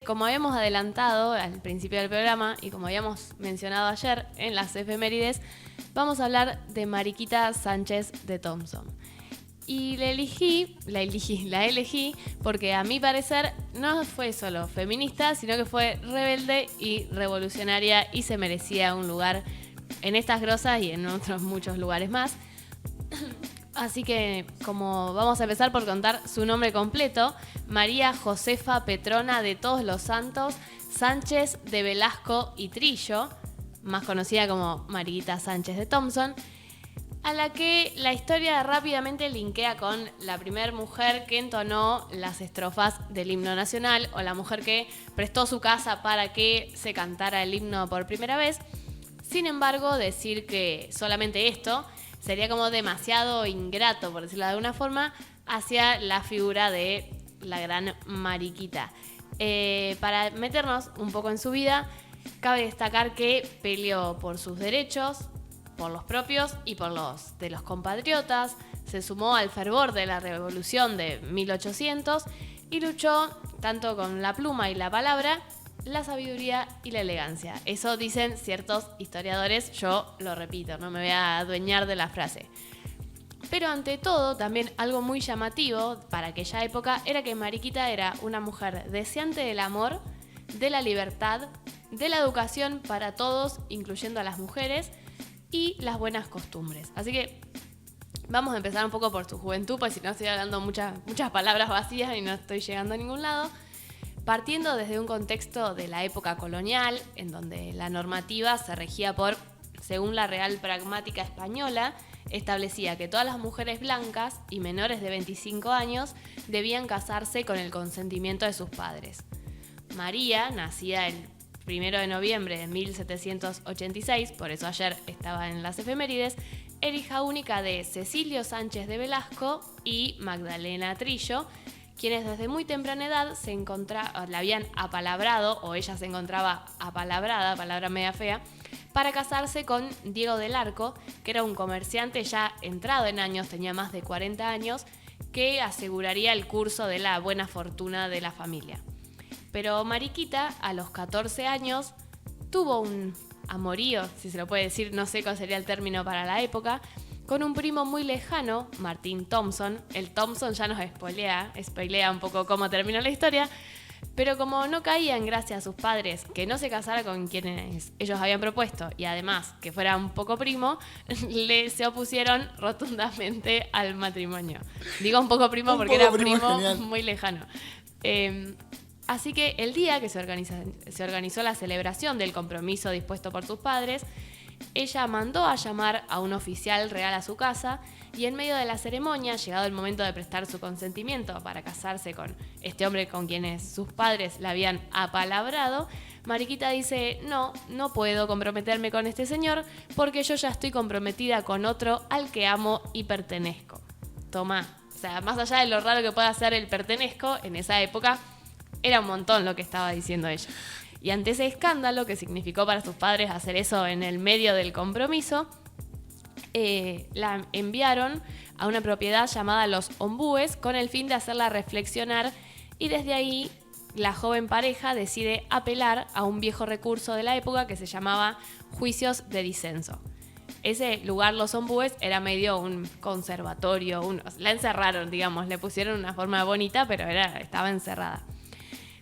como habíamos adelantado al principio del programa y como habíamos mencionado ayer en las efemérides, vamos a hablar de Mariquita Sánchez de Thompson. Y la elegí porque a mi parecer no fue solo feminista, sino que fue rebelde y revolucionaria y se merecía un lugar en estas grosas y en otros muchos lugares más. Así que, como vamos a empezar por contar su nombre completo, María Josefa Petrona de Todos los Santos Sánchez de Velasco y Trillo, más conocida como Mariquita Sánchez de Thompson, a la que la historia rápidamente linkea con la primera mujer que entonó las estrofas del himno nacional o la mujer que prestó su casa para que se cantara el himno por primera vez. Sin embargo, decir que solamente esto sería como demasiado ingrato, por decirlo de alguna forma, hacia la figura de la gran Mariquita. Para meternos un poco en su vida, cabe destacar que peleó por sus derechos, por los propios y por los de los compatriotas, se sumó al fervor de la Revolución de 1800 y luchó tanto con la pluma y la palabra, la sabiduría y la elegancia. Eso dicen ciertos historiadores, yo lo repito, no me voy a adueñar de la frase. Pero ante todo, también algo muy llamativo para aquella época era que Mariquita era una mujer deseante del amor, de la libertad, de la educación para todos, incluyendo a las mujeres, y las buenas costumbres. Así que vamos a empezar un poco por su juventud, pues si no estoy hablando muchas palabras vacías y no estoy llegando a ningún lado. Partiendo desde un contexto de la época colonial, en donde la normativa se regía por, según la Real Pragmática Española, establecía que todas las mujeres blancas y menores de 25 años debían casarse con el consentimiento de sus padres. María, nacida el 1 de noviembre de 1786, por eso ayer estaba en las efemérides, era hija única de Cecilio Sánchez de Velasco y Magdalena Trillo, quienes desde muy temprana edad la habían apalabrado, o ella se encontraba apalabrada, palabra media fea, para casarse con Diego del Arco, que era un comerciante ya entrado en años, tenía más de 40 años, que aseguraría el curso de la buena fortuna de la familia. Pero Mariquita, a los 14 años, tuvo un amorío, si se lo puede decir, no sé cuál sería el término para la época, con un primo muy lejano, Martín Thompson. El Thompson ya nos spoilea un poco cómo terminó la historia, pero como no caía en gracia a sus padres que no se casara con quienes ellos habían propuesto y además que fuera un poco primo, se opusieron rotundamente al matrimonio. Digo un poco primo porque era primo muy lejano. Así que el día que se organizó la celebración del compromiso dispuesto por sus padres, ella mandó a llamar a un oficial real a su casa y en medio de la ceremonia, llegado el momento de prestar su consentimiento para casarse con este hombre con quienes sus padres la habían apalabrado, Mariquita dice: no puedo comprometerme con este señor porque yo ya estoy comprometida con otro al que amo y pertenezco. Tomá, o sea, más allá de lo raro que pueda ser el pertenezco, en esa época era un montón lo que estaba diciendo ella. Y ante ese escándalo que significó para sus padres hacer eso en el medio del compromiso, la enviaron a una propiedad llamada Los Ombúes con el fin de hacerla reflexionar, y desde ahí la joven pareja decide apelar a un viejo recurso de la época que se llamaba juicios de disenso. Ese lugar, Los Ombúes, era medio un conservatorio, la encerraron, digamos, le pusieron una forma bonita, pero estaba encerrada.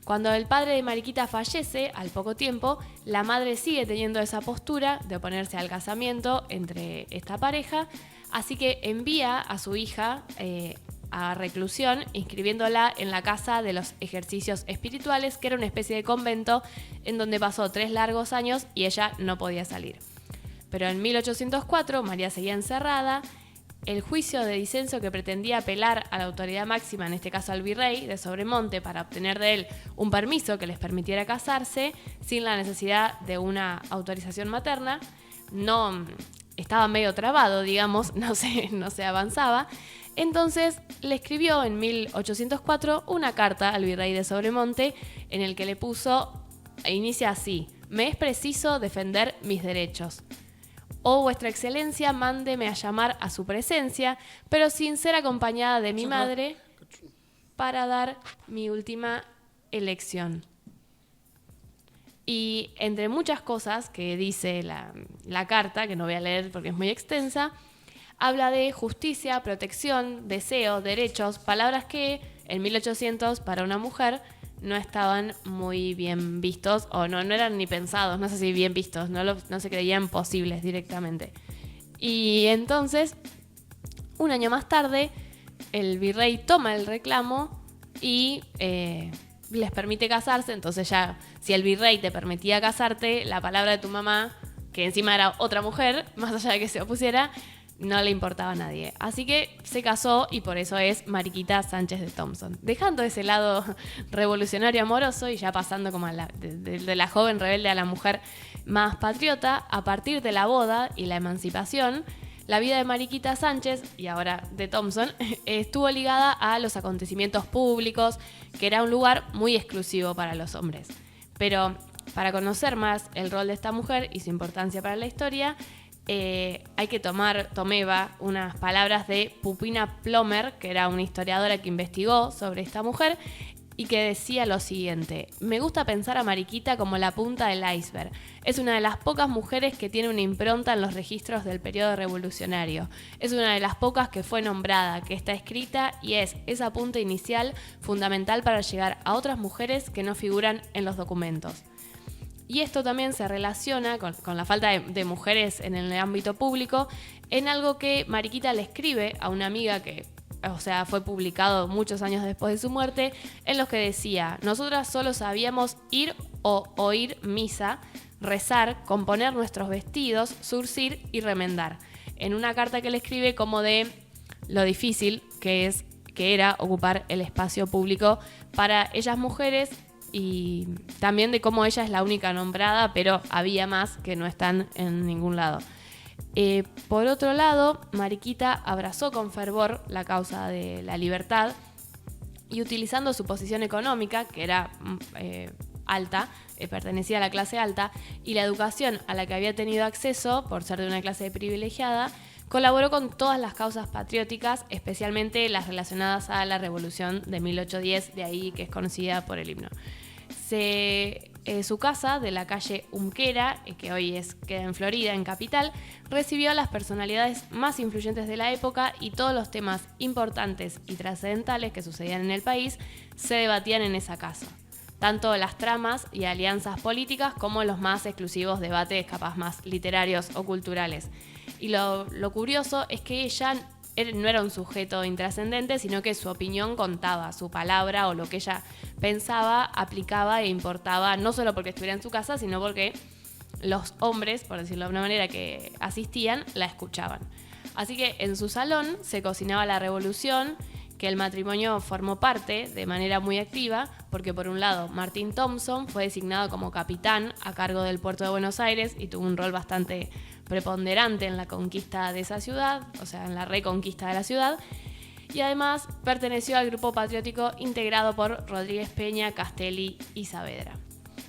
Cuando el padre de Mariquita fallece, al poco tiempo, la madre sigue teniendo esa postura de oponerse al casamiento entre esta pareja, así que envía a su hija a reclusión, inscribiéndola en la Casa de los Ejercicios Espirituales, que era una especie de convento en donde pasó 3 largos años y ella no podía salir. Pero en 1804, María seguía encerrada. El juicio de disenso, que pretendía apelar a la autoridad máxima, en este caso al virrey de Sobremonte, para obtener de él un permiso que les permitiera casarse sin la necesidad de una autorización materna, no estaba medio trabado, digamos, no se avanzaba. Entonces le escribió en 1804 una carta al virrey de Sobremonte en el que le puso, inicia así: me es preciso defender mis derechos. O vuestra excelencia, mándeme a llamar a su presencia, pero sin ser acompañada de mi madre, para dar mi última elección. Y entre muchas cosas que dice la carta, que no voy a leer porque es muy extensa, habla de justicia, protección, deseo, derechos, palabras que en 1800 para una mujer no estaban muy bien vistos, o no eran ni pensados, no sé si bien vistos, no se creían posibles directamente. Y entonces, un año más tarde, el virrey toma el reclamo y les permite casarse. Entonces ya, si el virrey te permitía casarte, la palabra de tu mamá, que encima era otra mujer, más allá de que se opusiera, no le importaba a nadie. Así que se casó y por eso es Mariquita Sánchez de Thompson. Dejando ese lado revolucionario amoroso y ya pasando como de la joven rebelde a la mujer más patriota, a partir de la boda y la emancipación, la vida de Mariquita Sánchez, y ahora de Thompson, estuvo ligada a los acontecimientos públicos, que era un lugar muy exclusivo para los hombres. Pero para conocer más el rol de esta mujer y su importancia para la historia, hay que tomé unas palabras de Pupina Plomer, que era una historiadora que investigó sobre esta mujer y que decía lo siguiente: me gusta pensar a Mariquita como la punta del iceberg. Es una de las pocas mujeres que tiene una impronta en los registros del periodo revolucionario. Es una de las pocas que fue nombrada, que está escrita y es esa punta inicial fundamental para llegar a otras mujeres que no figuran en los documentos. Y esto también se relaciona con la falta de mujeres en el ámbito público, en algo que Mariquita le escribe a una amiga que, fue publicado muchos años después de su muerte, en los que decía: nosotras solo sabíamos ir o oír misa, rezar, componer nuestros vestidos, zurcir y remendar. En una carta que le escribe como de lo difícil que era ocupar el espacio público para ellas mujeres, y también de cómo ella es la única nombrada, pero había más que no están en ningún lado. Por otro lado, Mariquita abrazó con fervor la causa de la libertad y, utilizando su posición económica, que era alta, pertenecía a la clase alta, y la educación a la que había tenido acceso por ser de una clase privilegiada, colaboró con todas las causas patrióticas, especialmente las relacionadas a la Revolución de 1810, de ahí que es conocida por el himno. Su casa de la calle Unquera, que hoy queda en Florida, en Capital, recibió a las personalidades más influyentes de la época, y todos los temas importantes y trascendentales que sucedían en el país se debatían en esa casa. Tanto las tramas y alianzas políticas como los más exclusivos debates capaz más literarios o culturales. Y lo curioso es que ella no era un sujeto intrascendente, sino que su opinión contaba, su palabra o lo que ella pensaba aplicaba e importaba, no solo porque estuviera en su casa, sino porque los hombres, por decirlo de una manera, que asistían, la escuchaban. Así que en su salón se cocinaba la revolución, que el matrimonio formó parte de manera muy activa, porque por un lado Martín Thompson fue designado como capitán a cargo del puerto de Buenos Aires y tuvo un rol bastante preponderante en la conquista de esa ciudad, en la reconquista de la ciudad, y además perteneció al grupo patriótico integrado por Rodríguez Peña, Castelli y Saavedra.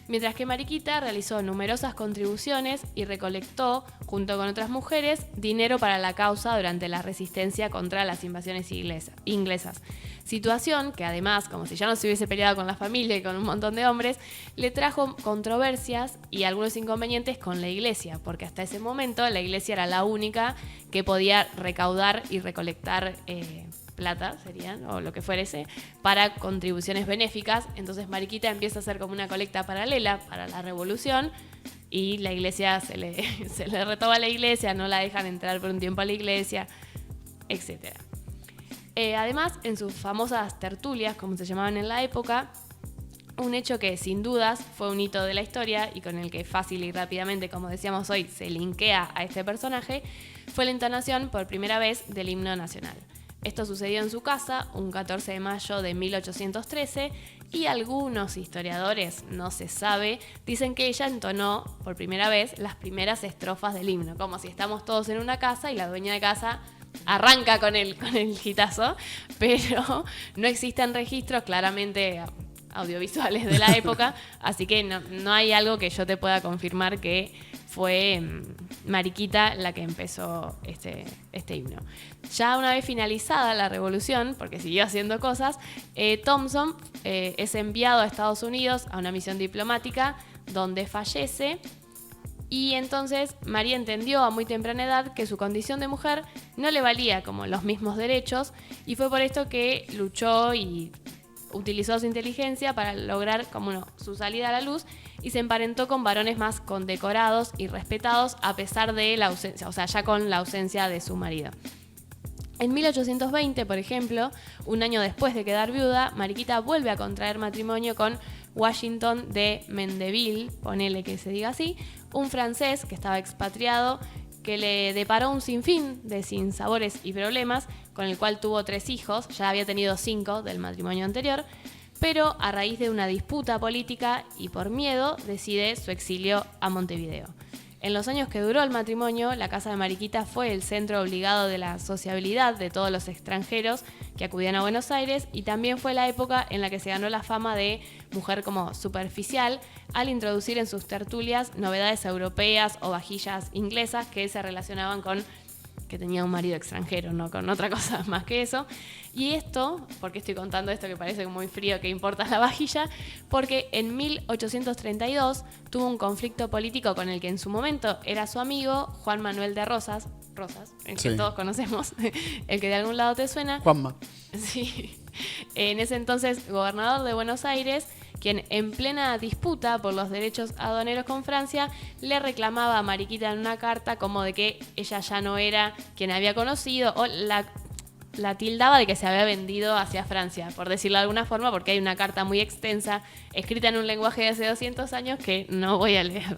Mientras que Mariquita realizó numerosas contribuciones y recolectó, junto con otras mujeres, dinero para la causa durante la resistencia contra las invasiones inglesas. Situación que además, como si ya no se hubiese peleado con la familia y con un montón de hombres, le trajo controversias y algunos inconvenientes con la iglesia, porque hasta ese momento la iglesia era la única que podía recaudar y recolectar plata, serían, o lo que fuese, para contribuciones benéficas. Entonces Mariquita empieza a hacer como una colecta paralela para la revolución, y la iglesia se le retoma a la iglesia, no la dejan entrar por un tiempo a la iglesia, etc. Además, en sus famosas tertulias, como se llamaban en la época, un hecho que sin dudas fue un hito de la historia y con el que fácil y rápidamente, como decíamos hoy, se linkea a este personaje, fue la entonación por primera vez del himno nacional. Esto sucedió en su casa un 14 de mayo de 1813, y algunos historiadores, no se sabe, dicen que ella entonó por primera vez las primeras estrofas del himno, como si estamos todos en una casa y la dueña de casa arranca con el hitazo, pero no existen registros. Claramente audiovisuales de la época, así que no hay algo que yo te pueda confirmar que fue Mariquita la que empezó este himno. Ya una vez finalizada la revolución, porque siguió haciendo cosas, Thompson es enviado a Estados Unidos a una misión diplomática donde fallece. Y entonces María entendió a muy temprana edad que su condición de mujer no le valía como los mismos derechos, y fue por esto que luchó y utilizó su inteligencia para lograr su salida a la luz, y se emparentó con varones más condecorados y respetados a pesar de la ausencia, o sea, ya con la ausencia de su marido. En 1820, por ejemplo, un año después de quedar viuda, Mariquita vuelve a contraer matrimonio con Washington de Mendeville, ponele que se diga así, un francés que estaba expatriado, que le deparó un sinfín de sinsabores y problemas, con el cual tuvo 3 hijos, ya había tenido 5 del matrimonio anterior, pero a raíz de una disputa política y por miedo decide su exilio a Montevideo. En los años que duró el matrimonio, la casa de Mariquita fue el centro obligado de la sociabilidad de todos los extranjeros que acudían a Buenos Aires, y también fue la época en la que se ganó la fama de mujer como superficial al introducir en sus tertulias novedades europeas o vajillas inglesas que se relacionaban con que tenía un marido extranjero, no con otra cosa más que eso. Y esto, ¿por qué estoy contando esto que parece muy frío, que importa la vajilla? Porque en 1832 tuvo un conflicto político con el que en su momento era su amigo Juan Manuel de Rosas, el que todos conocemos, el que de algún lado te suena. Juanma. Sí. En ese entonces gobernador de Buenos Aires, quien en plena disputa por los derechos aduaneros con Francia le reclamaba a Mariquita en una carta como de que ella ya no era quien había conocido, o la tildaba de que se había vendido hacia Francia, por decirlo de alguna forma, porque hay una carta muy extensa escrita en un lenguaje de hace 200 años que no voy a leer.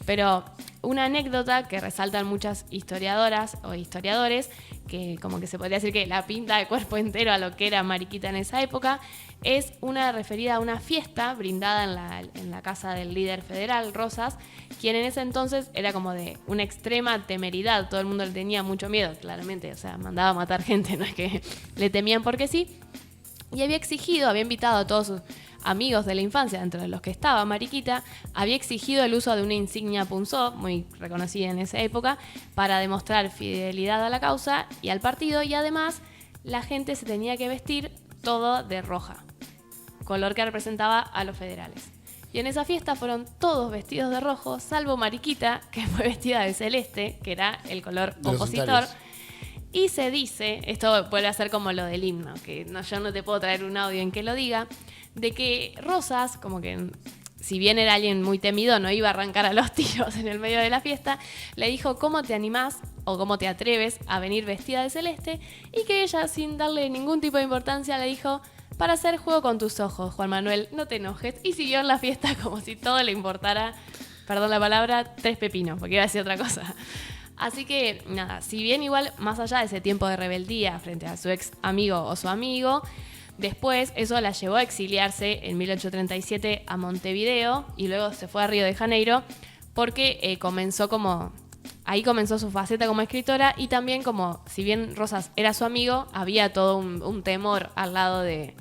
Pero una anécdota que resaltan muchas historiadoras o historiadores, que como que se podría decir que la pinta de cuerpo entero a lo que era Mariquita en esa época, es una referida a una fiesta brindada en la casa del líder federal, Rosas, quien en ese entonces era como de una extrema temeridad, todo el mundo le tenía mucho miedo, claramente, o sea, mandaba a matar gente, no es que le temían porque sí, y había invitado a todos sus amigos de la infancia, dentro de los que estaba Mariquita, había exigido el uso de una insignia punzó, muy reconocida en esa época, para demostrar fidelidad a la causa y al partido, y además la gente se tenía que vestir todo de roja, color que representaba a los federales. Y en esa fiesta fueron todos vestidos de rojo, salvo Mariquita, que fue vestida de celeste, que era el color opositor. Y se dice, esto vuelve a ser como lo del himno, que yo no te puedo traer un audio en que lo diga, de que Rosas, como que si bien era alguien muy temido, no iba a arrancar a los tiros en el medio de la fiesta, le dijo cómo te animás o cómo te atreves a venir vestida de celeste, y que ella, sin darle ningún tipo de importancia, le dijo: para hacer juego con tus ojos, Juan Manuel, no te enojes, y siguió en la fiesta como si todo le importara, perdón la palabra, 3 pepinos, porque iba a decir otra cosa. Así que, nada, si bien igual, más allá de ese tiempo de rebeldía frente a su ex amigo o su amigo, después eso la llevó a exiliarse en 1837 a Montevideo, y luego se fue a Río de Janeiro, porque ahí comenzó su faceta como escritora, y también como, si bien Rosas era su amigo, había todo un temor al lado de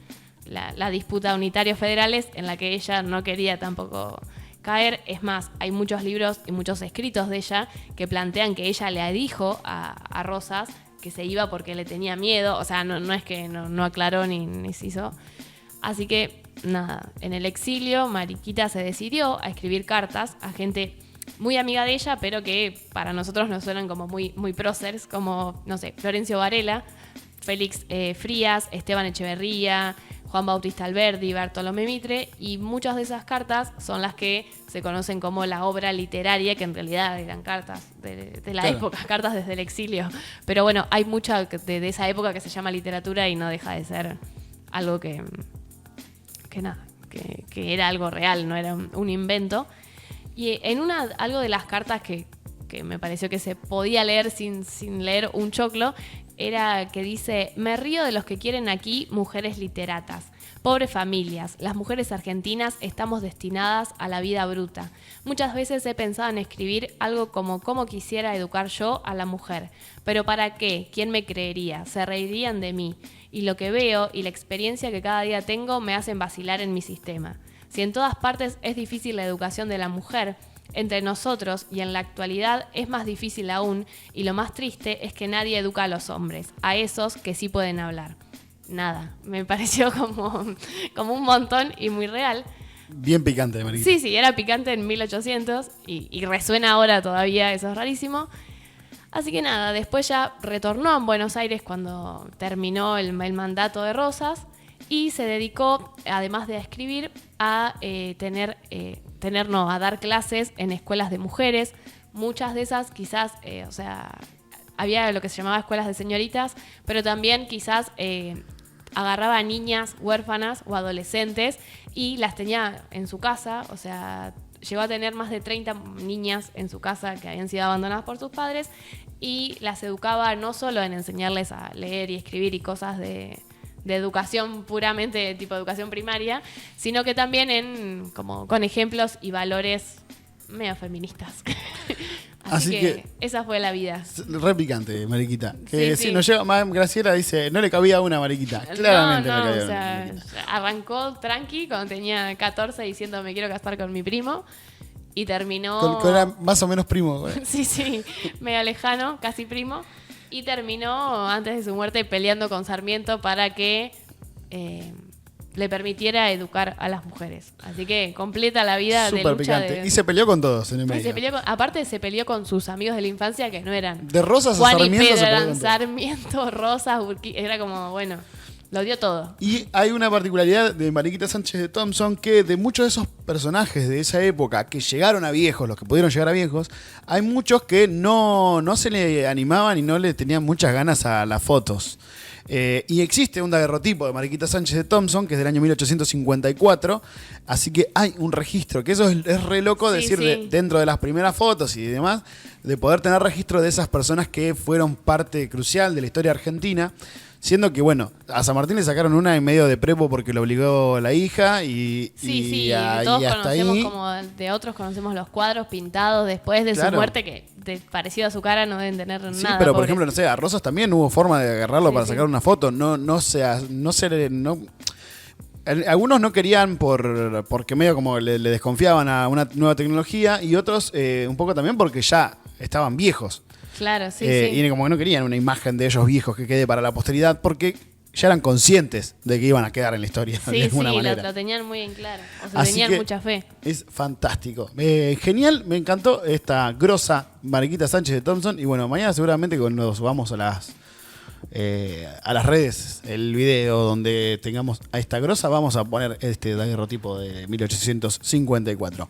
la disputa unitarios federales en la que ella no quería tampoco caer. Es más, hay muchos libros y muchos escritos de ella que plantean que ella le dijo a Rosas que se iba porque le tenía miedo, o sea, no es que no aclaró ni se hizo. Así que, nada, en el exilio Mariquita se decidió a escribir cartas a gente muy amiga de ella, pero que para nosotros nos suenan como muy, muy próceres, como, no sé, Florencio Varela, Félix Frías, Esteban Echeverría, Juan Bautista Alberdi, Bartolomé Mitre, y muchas de esas cartas son las que se conocen como la obra literaria, que en realidad eran cartas de la época, cartas desde el exilio. Pero bueno, hay mucha de esa época que se llama literatura y no deja de ser algo que era algo real, no era un invento. Y en algo de las cartas que me pareció que se podía leer sin leer un choclo, era que dice: me río de los que quieren aquí mujeres literatas, Pobres familias, las mujeres argentinas estamos destinadas a la vida bruta. Muchas veces he pensado en escribir algo como cómo quisiera educar yo a la mujer. Pero ¿para qué? ¿Quién me creería? Se reirían de mí. Y lo que veo y la experiencia que cada día tengo me hacen vacilar en mi sistema. Si en todas partes es difícil la educación de la mujer, entre nosotros y en la actualidad es más difícil aún, y lo más triste es que nadie educa a los hombres, a esos que sí pueden hablar. Nada, me pareció como un montón y muy real. Bien picante, Mariquita. Sí, era picante en 1800 y resuena ahora todavía, eso es rarísimo. Así que nada, después ya retornó a Buenos Aires cuando terminó el mandato de Rosas y se dedicó, además de a escribir, a a dar clases en escuelas de mujeres. Muchas de esas quizás, había lo que se llamaba escuelas de señoritas, pero también quizás agarraba a niñas huérfanas o adolescentes y las tenía en su casa, o sea, llegó a tener más de 30 niñas en su casa que habían sido abandonadas por sus padres y las educaba no solo en enseñarles a leer y escribir y cosas de educación puramente tipo educación primaria, sino que también con ejemplos y valores medio feministas. Así que esa fue la vida. Re picante, Mariquita. Sí. Nos lleva más. Graciela dice, no le cabía una, Mariquita. Claramente no le cabía una. Arrancó tranqui cuando tenía 14 diciendo me quiero casar con mi primo y terminó... Con era más o menos primo. Sí, medio lejano, casi primo. Y terminó antes de su muerte peleando con Sarmiento para que le permitiera educar a las mujeres. Así que completa la vida Súper de lucha. picante. Y se peleó con todos en el medio. Aparte se peleó con sus amigos de la infancia que no eran... De Rosas Juan a Sarmiento y Pedro se peleó eran con todos. Sarmiento, Rosas, era como, bueno, lo dio todo. Y hay una particularidad de Mariquita Sánchez de Thompson que de muchos de esos personajes de esa época que llegaron a viejos, los que pudieron llegar a viejos, hay muchos que no se le animaban y no le tenían muchas ganas a las fotos. Y existe un daguerrotipo de Mariquita Sánchez de Thompson, que es del año 1854, así que hay un registro, que eso es re loco decir dentro de las primeras fotos y demás, de poder tener registro de esas personas que fueron parte crucial de la historia argentina, siendo que, bueno, a San Martín le sacaron una en medio de prepo porque lo obligó la hija y todos hasta conocemos, ahí. como de otros conocemos los cuadros pintados después de su muerte que parecido a su cara no deben tener nada. Sí, pero por pobres. ejemplo, no sé, a Rosas también hubo forma de agarrarlo para sacar una foto. Algunos no querían porque medio como le desconfiaban a una nueva tecnología y otros un poco también porque ya estaban viejos. Claro, Y como que no querían una imagen de ellos viejos que quede para la posteridad porque ya eran conscientes de que iban a quedar en la historia de alguna manera. Lo tenían muy en claro. O Así tenían que mucha fe. Es fantástico. Genial, me encantó esta grosa Mariquita Sánchez de Thompson. Y bueno, mañana seguramente cuando nos vamos a las redes, el video donde tengamos a esta grosa, vamos a poner este daguerrotipo de 1854.